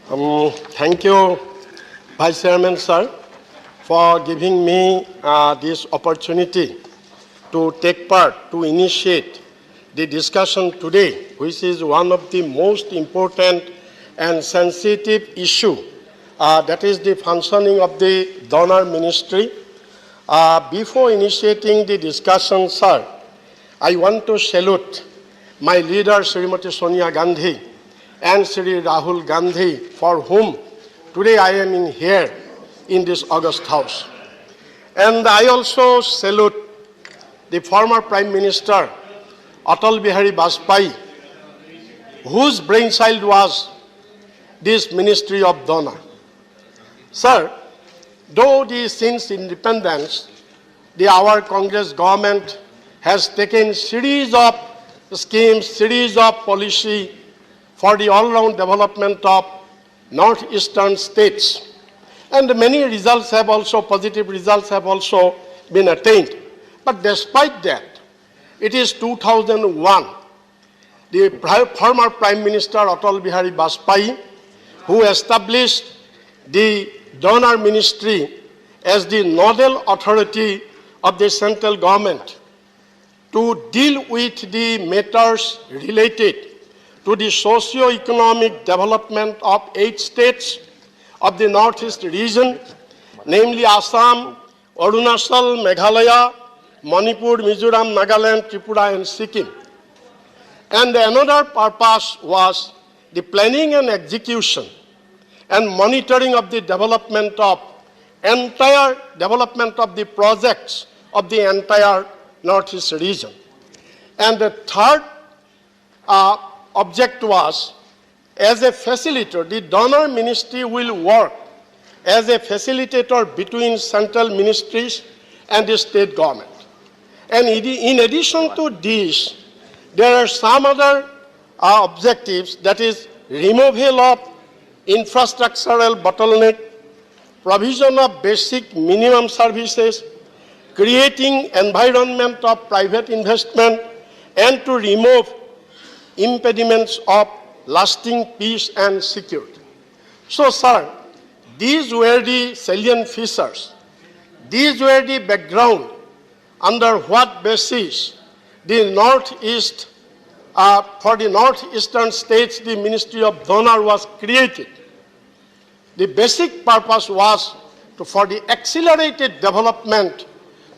Thank you, Vice Chairman, sir, for giving me this opportunity to take part, to initiate the discussion today, which is one of the most important and sensitive issue, that is the functioning of the donor ministry. Before initiating the discussion, sir, I want to salute my leader, Srimati Sonia Gandhi, and Sri Rahul Gandhi, for whom today I am in here in this August House. And I also salute the former Prime Minister, Atal Bihari Vajpayee, whose brainchild was this Ministry of Donor. Sir, though since independence, our Congress government has taken series of schemes, series of policy for the all-round development of northeastern states. And many results have also, positive results have also been attained. But despite that, it is 2001, the former Prime Minister Atal Bihari Vajpayee, who established the donor ministry as the nodal authority of the central government to deal with the matters related to the socio-economic development of 8 states of the Northeast region, namely Assam, Arunachal, Meghalaya, Manipur, Mizoram, Nagaland, Tripura, and Sikkim. And another purpose was the planning and execution and monitoring of the development of the projects of the entire Northeast region. And the third object was, as a facilitator, the donor ministry will work as a facilitator between central ministries and the state government. And in addition to this, there are some other objectives, that is removal of infrastructural bottleneck, provision of basic minimum services, creating environment of private investment, and to remove impediments of lasting peace and security. So, sir, these were the salient features. These were the background under what basis the Northeast, for the northeastern states, the Ministry of Donor was created. The basic purpose was for the accelerated development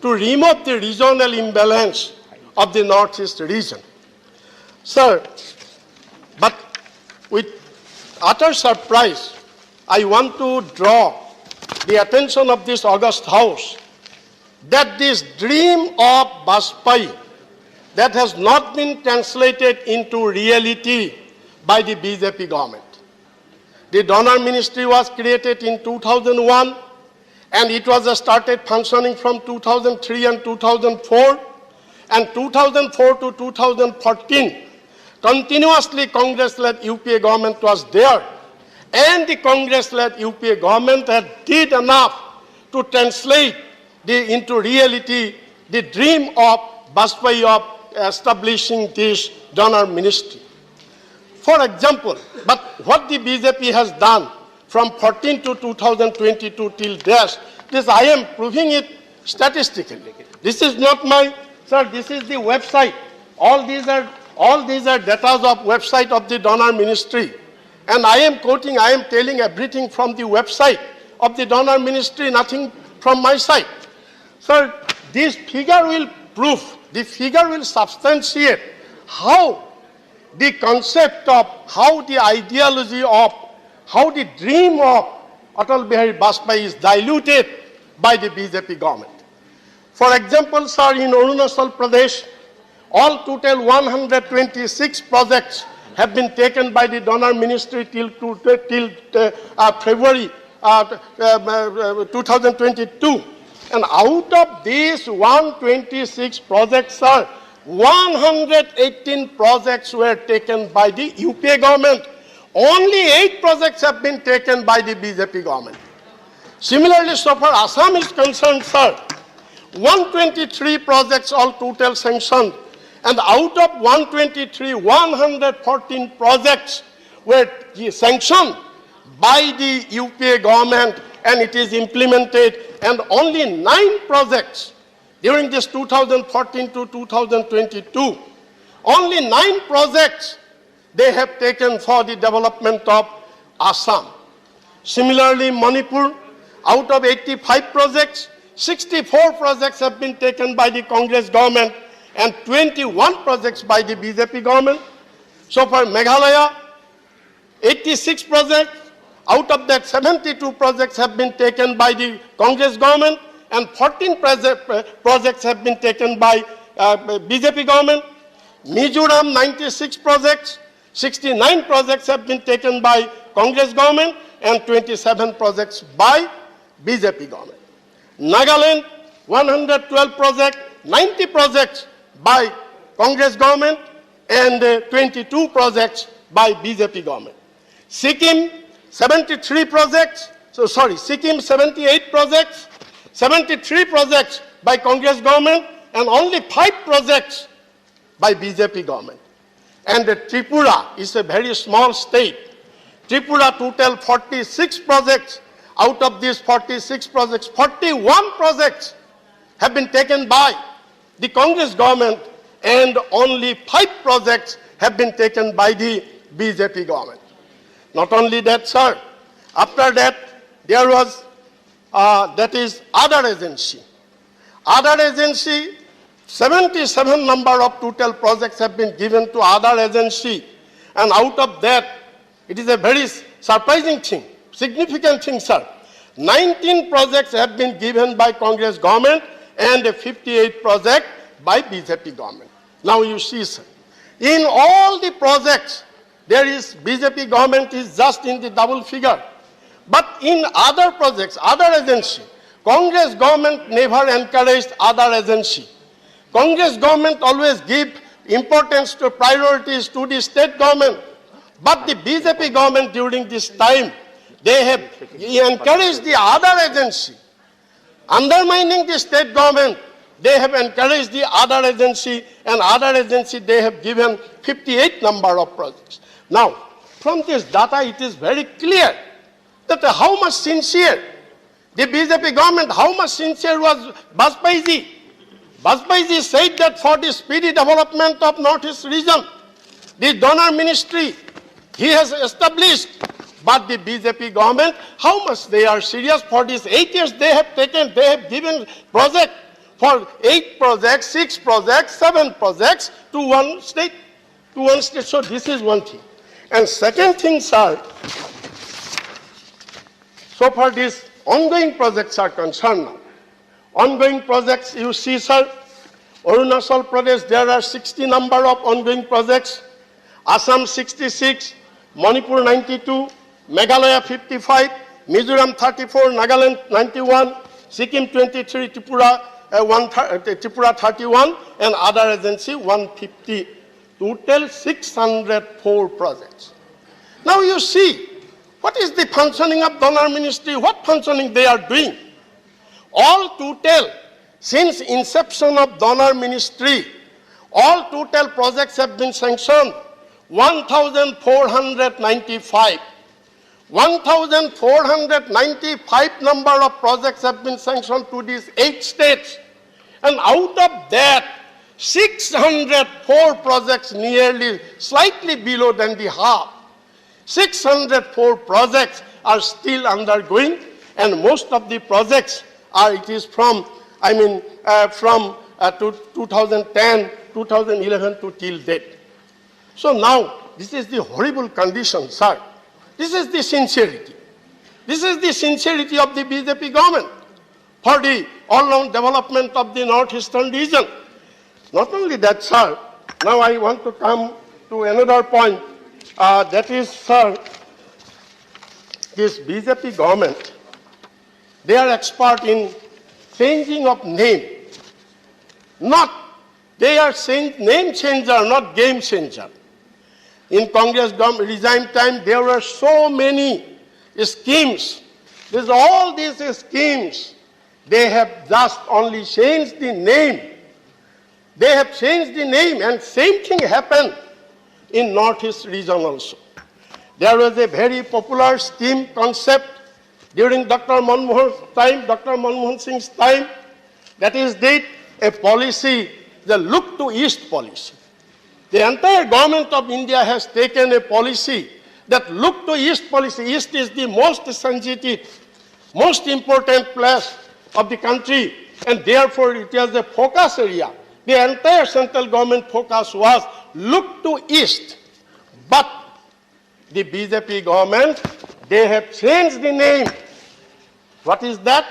to remove the regional imbalance of the Northeast region. Sir, but with utter surprise, I want to draw the attention of this August House that this dream of Vajpayee that has not been translated into reality by the BJP government. The donor ministry was created in 2001 and it was started functioning from 2003 and 2004, and 2004 to 2014 continuously Congress-led UPA government was there, and the Congress-led UPA government had did enough to translate into reality the dream of Vajpayee of establishing this donor ministry. For example, but what the BJP has done from 14 to 2022 till this I am proving it statistically. This is not my, sir, this is the website. All these are data of website of the donor ministry. And I am quoting, I am telling everything from the website of the donor ministry, nothing from my side. Sir, this figure will prove, the figure will substantiate how the concept of, how the ideology of, how the dream of Atal Bihari Vajpayee is diluted by the BJP government. For example, sir, in Arunachal Pradesh, all total 126 projects have been taken by the donor ministry till February 2022. And out of these 126 projects, sir, 118 projects were taken by the UPA government. Only 8 projects have been taken by the BJP government. Similarly, so far Assam is concerned, sir, 123 projects all total sanctioned. And out of 123, 114 projects were sanctioned by the UPA government and it is implemented, and only 9 projects during this 2014 to 2022, only 9 projects they have taken for the development of Assam. Similarly, Manipur, out of 85 projects, 64 projects have been taken by the Congress government and 21 projects by the BJP government. So for Meghalaya, 86 projects, out of that 72 projects have been taken by the Congress government and 14 projects have been taken by BJP government. Mizoram, 96 projects, 69 projects have been taken by Congress government and 27 projects by BJP government. Nagaland, 112 projects, 90 projects by Congress government and 22 projects by BJP government. Sikkim, 73 projects, Sikkim 78 projects, 73 projects by Congress government and only 5 projects by BJP government. And Tripura is a very small state. Tripura total 46 projects. Out of these 46 projects, 41 projects have been taken by the Congress government and only 5 projects have been taken by the BJP government. Not only that, sir, after that there was, that is other agency. Other agency, 77 number of total projects have been given to other agency, and out of that, it is a very surprising thing, significant thing, sir. 19 projects have been given by Congress government and 58 projects by BJP government. Now you see, sir, in all the projects, there is BJP government is just in the double figure. But in other projects, other agency, Congress government never encouraged other agency. Congress government always give importance to priorities to the state government. But the BJP government during this time, they have encouraged the other agency. Undermining the state government, they have encouraged the other agency, and other agency they have given 58 number of projects. Now, from this data, it is very clear that how much sincere the BJP government, how much sincere was Bajpayeeji. Bajpayeeji said that for the speedy development of Northeast region, the donor ministry he has established. But the BJP government, how much they are serious for these 8 years they have taken, they have given project for 8 projects, 6 projects, 7 projects to one state. So this is one thing. And second thing, sir, so far these ongoing projects are concerned now. Ongoing projects, you see, sir, Arunachal Pradesh, there are 60 number of ongoing projects, Assam 66, Manipur 92, Meghalaya 55, Mizoram 34, Nagaland 91, Sikkim 23, Tripura 31, and other agency 150. Total 604 projects. Now you see, what is the functioning of donor ministry? What functioning they are doing? All total, since inception of donor ministry, all total projects have been sanctioned, 1,495. 1,495 number of projects have been sanctioned to these 8 states. And out of that, 604 projects, nearly slightly below than the half. 604 projects are still undergoing, and most of the projects are, it is from, from 2010, 2011 to till date. So now, this is the horrible condition, sir. This is the sincerity. This is the sincerity of the BJP government for the all-round development of the northeastern region. Not only that, sir, now I want to come to another point. That is, sir, this BJP government, they are expert in changing of name. They are saying name changer, not game changer. In Congress regime time, there were so many schemes. There's all these schemes. They have just only changed the name. They have changed the name, and same thing happened in Northeast region also. There was a very popular scheme concept during Dr. Manmohan Singh's time, that is a policy, the look to east policy. The entire government of India has taken a policy that look to east policy. East is the most sensitive, most important place of the country, and therefore it is a focus area. The entire central government focus was look to east. But the BJP government, they have changed the name. What is that?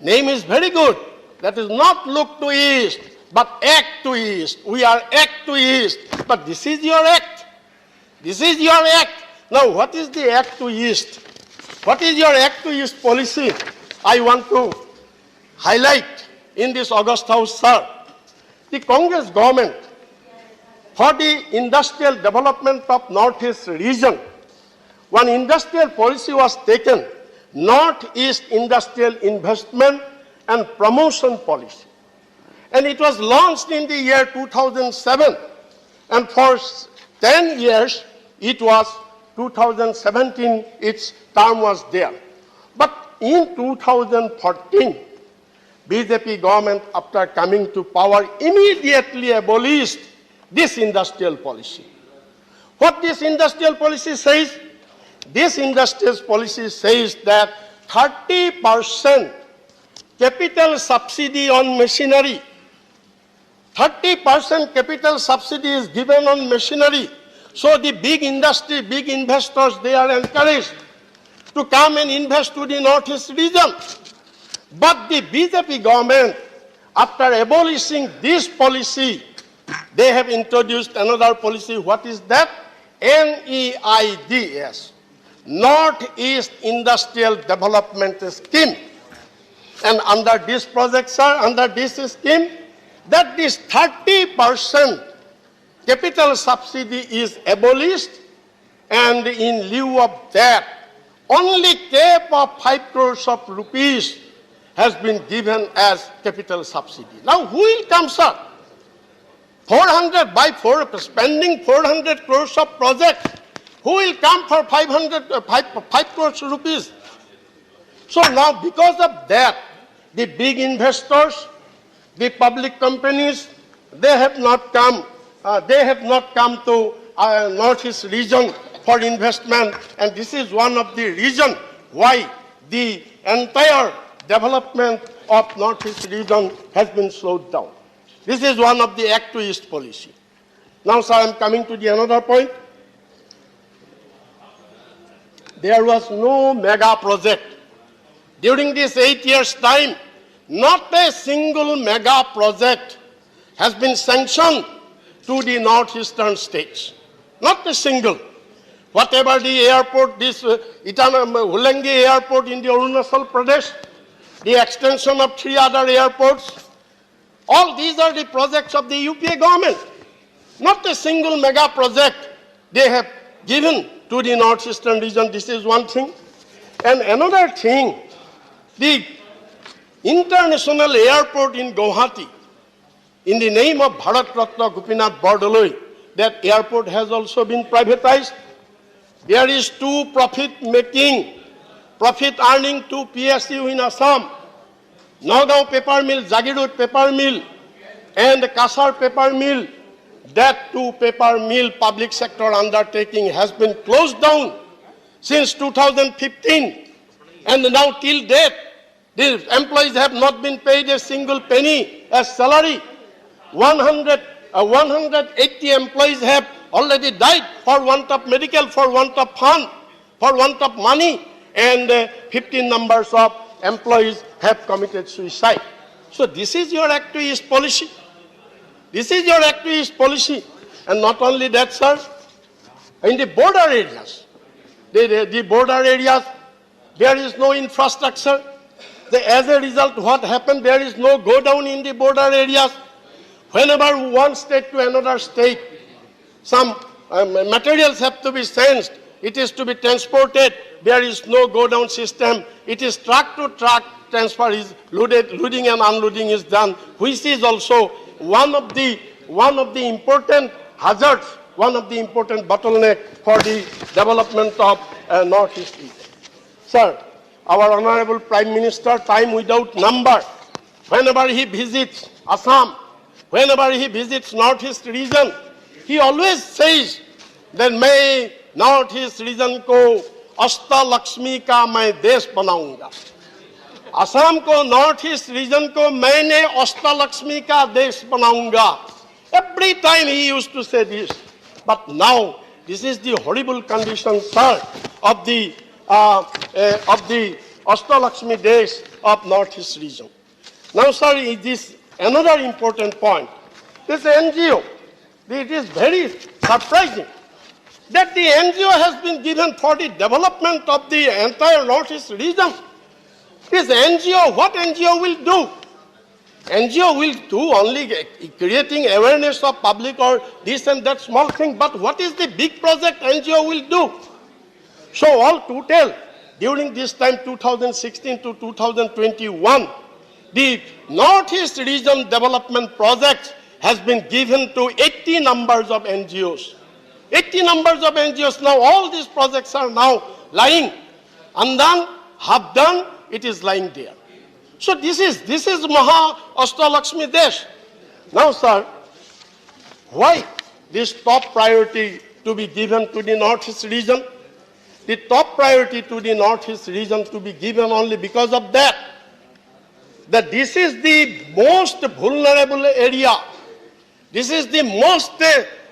Name is very good. That is not look to east, but act to east. We are act to east. But this is your act. This is your act. Now, what is the act to east? What is your act to east policy? I want to highlight in this August House, sir. The Congress government, for the industrial development of Northeast region, one industrial policy was taken, Northeast Industrial Investment and Promotion Policy. And it was launched in the year 2007. And for 10 years, it was 2017, its term was there. But in 2014, BJP government, after coming to power, immediately abolished this industrial policy. What this industrial policy says? This industrial policy says that 30% capital subsidy on machinery, 30% capital subsidy is given on machinery. So the big industry, big investors, they are encouraged to come and invest to the Northeast region. But the BJP government, after abolishing this policy, they have introduced another policy. What is that? NEIDS, Northeast Industrial Development Scheme. And under this project, sir, under this scheme, that this 30% capital subsidy is abolished, and in lieu of that, only cap of 5 crores of rupees has been given as capital subsidy. Now, who will come, sir? 400 spending 400 crores of project. Who will come for 5 crores rupees? So now, because of that, the big investors, the public companies, they have not come to Northeast region for investment, and this is one of the reasons why the entire development of Northeast region has been slowed down. This is one of the Act to East policy. Now, sir, I am coming to the another point. There was no mega project. During this 8 years' time, not a single mega project has been sanctioned to the northeastern states. Not a single. Whatever the airport, this Hulangi airport in the Arunachal Pradesh, the extension of 3 other airports, all these are the projects of the UPA government. Not a single mega project they have given to the northeastern region. This is one thing. And another thing, the international airport in Guwahati, in the name of Bharat Ratna Gopinath Bordoloi, that airport has also been privatized. There is 2 profit-earning to PSU in Assam, Nagaon paper mill, Jagirud paper mill, and Kasar paper mill. That 2 paper mill public sector undertaking has been closed down since 2015, and now till date, the employees have not been paid a single penny as salary. 180 employees have already died for want of medical, for want of fund, for want of money, and 15 numbers of employees have committed suicide. So this is your Act to East policy. This is your Act to East policy. And not only that, sir, in the border areas, the border areas, there is no infrastructure. As a result, what happened, there is no go down in the border areas. Whenever one state to another state, some materials have to be sent, it is to be transported, there is no go down system. It is truck to truck transfer is loading and unloading is done, which is also one of the important hazards one of the important bottleneck for the development of Northeast region. Sir, our Honorable Prime Minister, time without number, whenever he visits Assam, whenever he visits Northeast region, he always says that मैं Northeast region को अष्टलक्ष्मी का मैं देश बनाऊंगा. असम को north east region को मैंने अष्टलक्ष्मी का देश बनाऊंगा. Every time he used to say this, but now this is the horrible condition, sir, of the Ashtalakshmi days of Northeast region. Now, sir, it is another important point. This NGO, it is very surprising that the NGO has been given for the development of the entire Northeast region. This NGO, what NGO will do? NGO will do only creating awareness of public or this and that small thing, but what is the big project NGO will do? So all total, during this time 2016 to 2021, the Northeast region development project has been given to 80 numbers of NGOs. 80 numbers of NGOs. Now all these projects are now lying, undone, half done, it is lying there. So this is Maha Ashtalakshmi Desh. Now, sir, why this top priority to be given to the Northeast region? The top priority to the Northeast region to be given only because of that this is the most vulnerable area. This is the most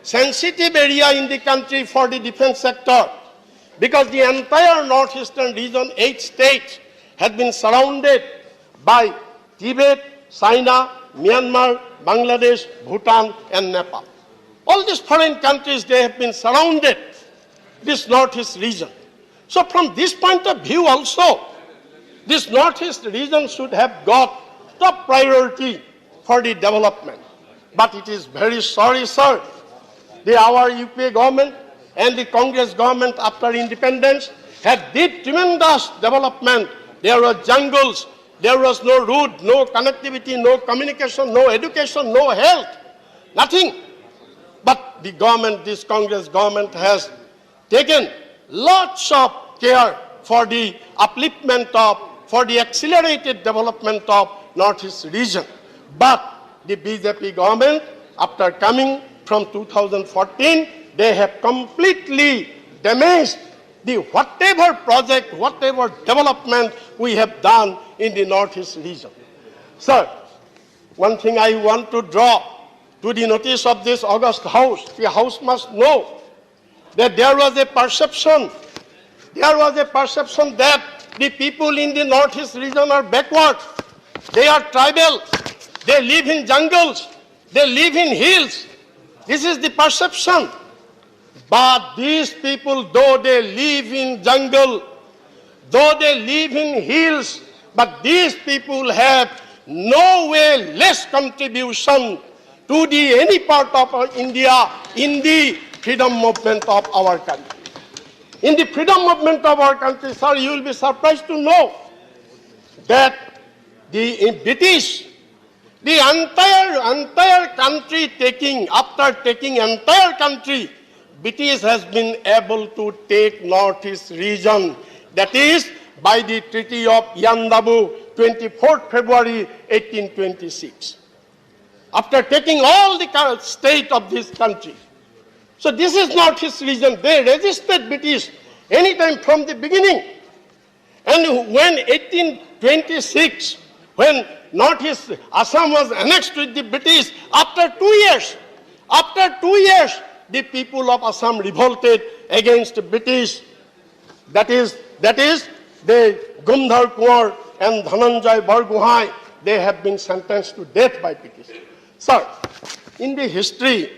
sensitive area in the country for the defense sector, because the entire northeastern region, 8 states, has been surrounded by Tibet, China, Myanmar, Bangladesh, Bhutan, and Nepal. All these foreign countries, they have been surrounded this northeast region. So from this point of view also, this northeast region should have got top priority for the development. But it is very sorry, sir, our UPA government and the Congress government after independence had did tremendous development. There were jungles, there was no road, no connectivity, no communication, no education, no health, nothing. But the government, this Congress government, has taken lots of care for the upliftment of, for the accelerated development of Northeast region. But the BJP government, after coming from 2014, they have completely damaged the whatever project, whatever development we have done in the Northeast region. Sir, one thing I want to draw to the notice of this august House, the House must know that there was a perception that the people in the Northeast region are backward, they are tribal, they live in jungles, they live in hills. This is the perception. But these people, though they live in jungle, though they live in hills, but these people have no way less contribution to the any part of India in the freedom movement of our country. In the freedom movement of our country, sir, you will be surprised to know that the British, the entire country after taking entire country, British has been able to take Northeast region. That is by the Treaty of Yandabu, 24th February 1826. After taking all the state of this country. So this is Northeast region. They resisted British anytime from the beginning. And when 1826, when Northeast Assam was annexed with the British, after 2 years, the people of Assam revolted against the British. That is the Gundhar Kunwar and Dhananjay Bargohain, they have been sentenced to death by British. Sir, in the history,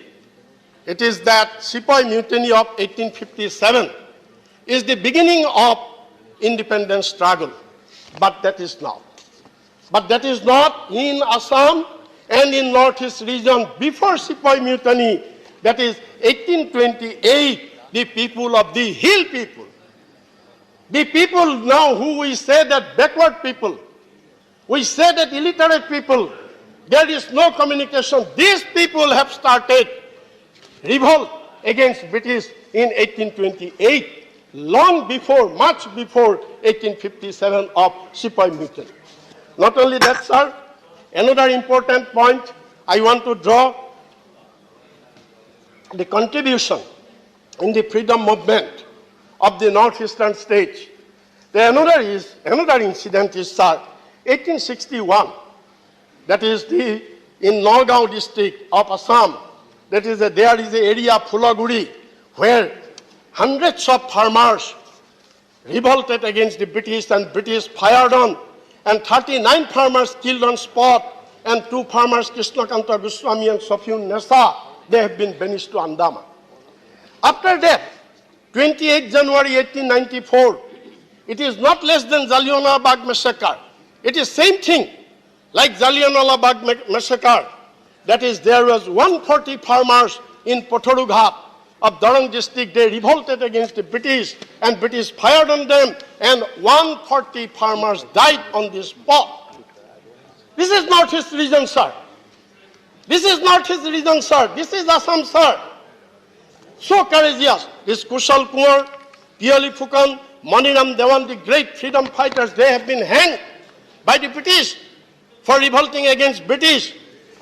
it is that Sepoy Mutiny of 1857 is the beginning of independence struggle, but that is not. But that is not in Assam and in Northeast region. Before Sepoy Mutiny, that is 1828, the people of the hill people, the people now who we say that backward people, we say that illiterate people, there is no communication. These people have started revolt against British in 1828, long before, much before 1857 of Sepoy Mutiny. Not only that, sir, another important point I want to draw the contribution in the freedom movement of the northeastern states. Another incident is, sir, 1861, that is in Nagaon district of Assam, that is there is an area Phulaguri where hundreds of farmers revolted against the British and British fired on, and 39 farmers killed on spot, and 2 farmers, Krishnakanta Goswami and Safiun Nessa, they have been banished to Andaman. After that, 28 January 1894, it is not less than Jallianwala Bagh massacre. It is same thing like Jallianwala Bagh massacre. That is, there was 140 farmers in Pothoru of Darang district. They revolted against the British, and British fired on them, and 140 farmers died on this spot. This is not his region, sir. This is not his region, sir. This is Assam, sir. So courageous. This Kushal Kumar, Piali Phukan, Maniram Dewan, the great freedom fighters, they have been hanged by the British for revolting against British.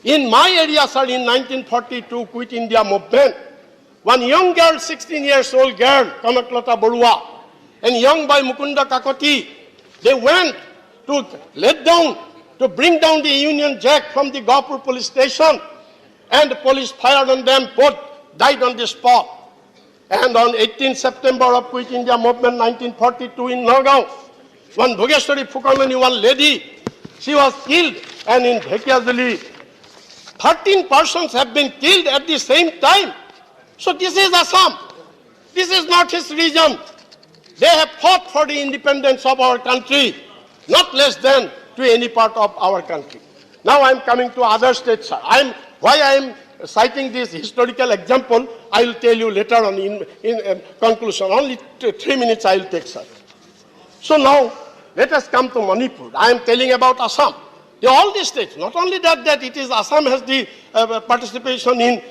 In my area, sir, in 1942, Quit India movement, one young girl, 16 years old girl, Kamaklata Borua, and young boy Mukunda Kakoti, they went to bring down the Union Jack from the Gopur police station, and the police fired on them, both died on the spot. And on 18 September of Quit India movement, 1942 in Nagaon, one Bhogeshwari Phukamani, one lady, she was killed, and in Bhekiazuli, 13 persons have been killed at the same time. So this is Assam. This is not his region. They have fought for the independence of our country, not less than to any part of our country. Now I am coming to other states, sir. Why I am citing this historical example, I will tell you later on in conclusion. Only 3 minutes I will take, sir. So now, let us come to Manipur. I am telling about Assam. All these states, not only that it is Assam has the participation in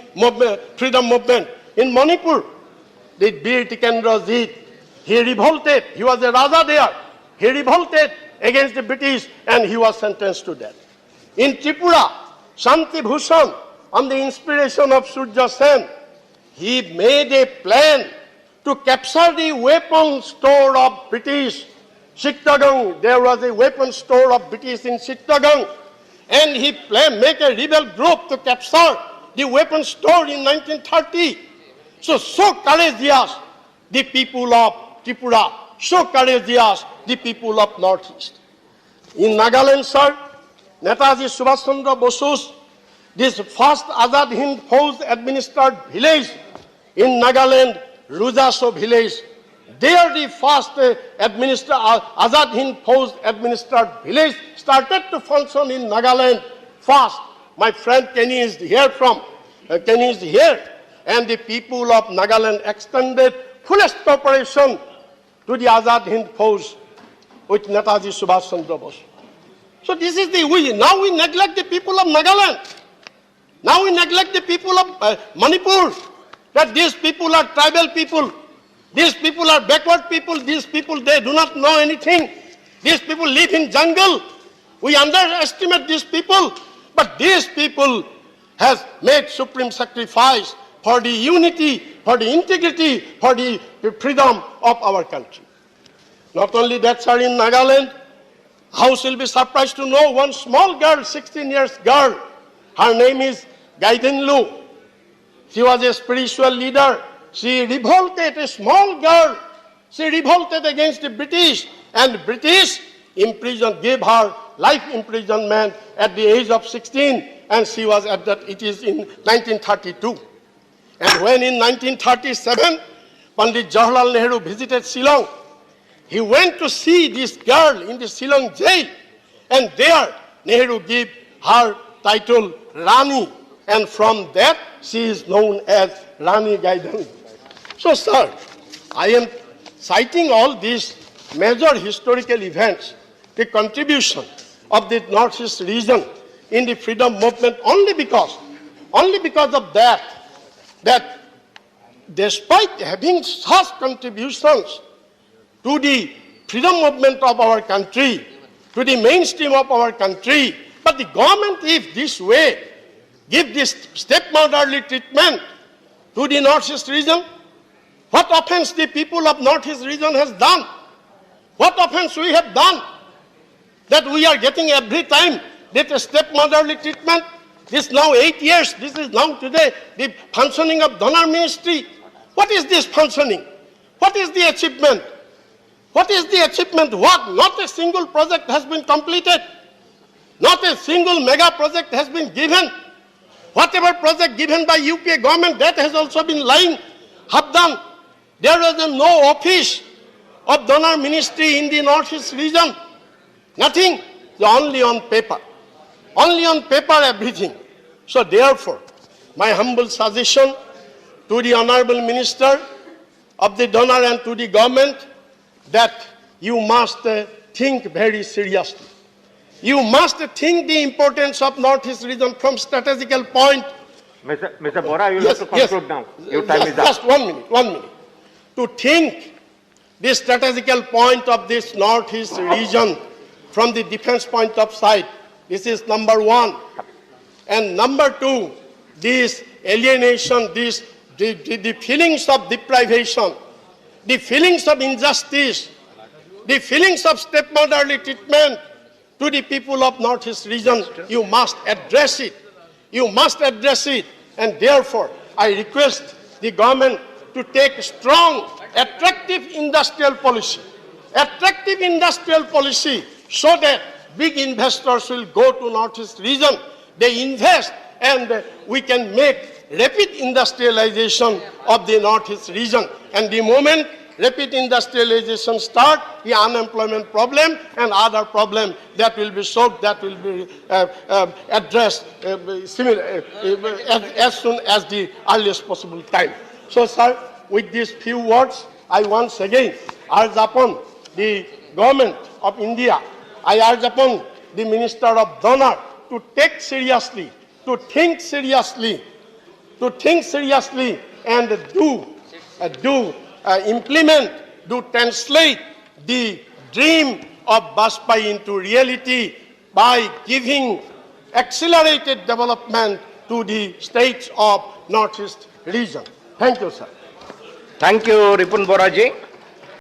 freedom movement. In Manipur, the Bir Tikendrajit, he revolted. He was a Raja there. He revolted against the British, and he was sentenced to death. In Tripura, Shanti Bhushan, on the inspiration of Surya Sen, he made a plan to capture the weapon store of British. Chittagong, there was a weapon store of British in Chittagong, and he make a rebel group to capture the weapon store in 1930. So courageous the people of Tripura, so courageous the people of Northeast. In Nagaland, sir, Netaji Subhash Chandra Bosu's this first Azad Hind Fauj administered village in Nagaland, Rujaso village, there the first Azad Hind Fauj administered village started to function in Nagaland first. My friend Kenny is here and the people of Nagaland extended fullest cooperation to the Azad Hind Fauj with Netaji Subhash Chandra Bose. So this is now we neglect the people of Nagaland. Now we neglect the people of Manipur, that these people are tribal people. These people are backward people. These people, they do not know anything. These people live in jungle. We underestimate these people. But these people has made supreme sacrifice for the unity, for the integrity, for the freedom of our country. Not only that, sir, in Nagaland, House will be surprised to know one small girl, 16 years girl. Her name is Gaidenlu. She was a spiritual leader. She revolted, a small girl. She revolted against the British, and British imprisoned, gave her life imprisonment at the age of 16, and she was at that, it is in 1932. And when in 1937, Pandit Jawaharlal Nehru visited Shillong, he went to see this girl in the Shillong jail, and there Nehru gave her title Rani, and from that she is known as Rani Gaidenlu. So, sir, I am citing all these major historical events, the contribution of the Northeast region in the freedom movement only because of that despite having such contributions to the freedom movement of our country, to the mainstream of our country, but the government, if this way, give this stepmotherly treatment to the Northeast region, what offense the people of Northeast region has done? What offense we have done that we are getting every time that stepmotherly treatment? This now 8 years, this is now today the functioning of donor ministry. What is this functioning? What is the achievement? What is the achievement? What? Not a single project has been completed. Not a single mega project has been given. Whatever project given by UPA government, that has also been lying half done. There was no office of donor ministry in the Northeast region. Nothing. Only on paper. Only on paper everything. So therefore, my humble suggestion to the Honorable Minister of the donor and to the government that you must think very seriously. You must think the importance of Northeast region from strategical point. Mr. Bora, you have to conclude now. Your time is up. Just 1 minute, 1 minute. To think the strategical point of this Northeast region from the defense point of sight. This is number one. And number two, this alienation, the feelings of deprivation, the feelings of injustice, the feelings of stepmotherly treatment to the people of Northeast region, you must address it. You must address it. And therefore, I request the government to take strong, attractive industrial policy. Attractive industrial policy so that big investors will go to Northeast region. They invest and we can make rapid industrialization of the Northeast region. And the moment rapid industrialization start, the unemployment problem and other problem that will be solved, that will be addressed as soon as the earliest possible time. So, sir, with these few words, I once again urge upon the government of India, I urge upon the Minister of Donor to take seriously, to think seriously, and implement, translate the dream of Bajpayee into reality by giving accelerated development to the states of Northeast region. Thank you, sir. Thank you, Ripun Bora ji.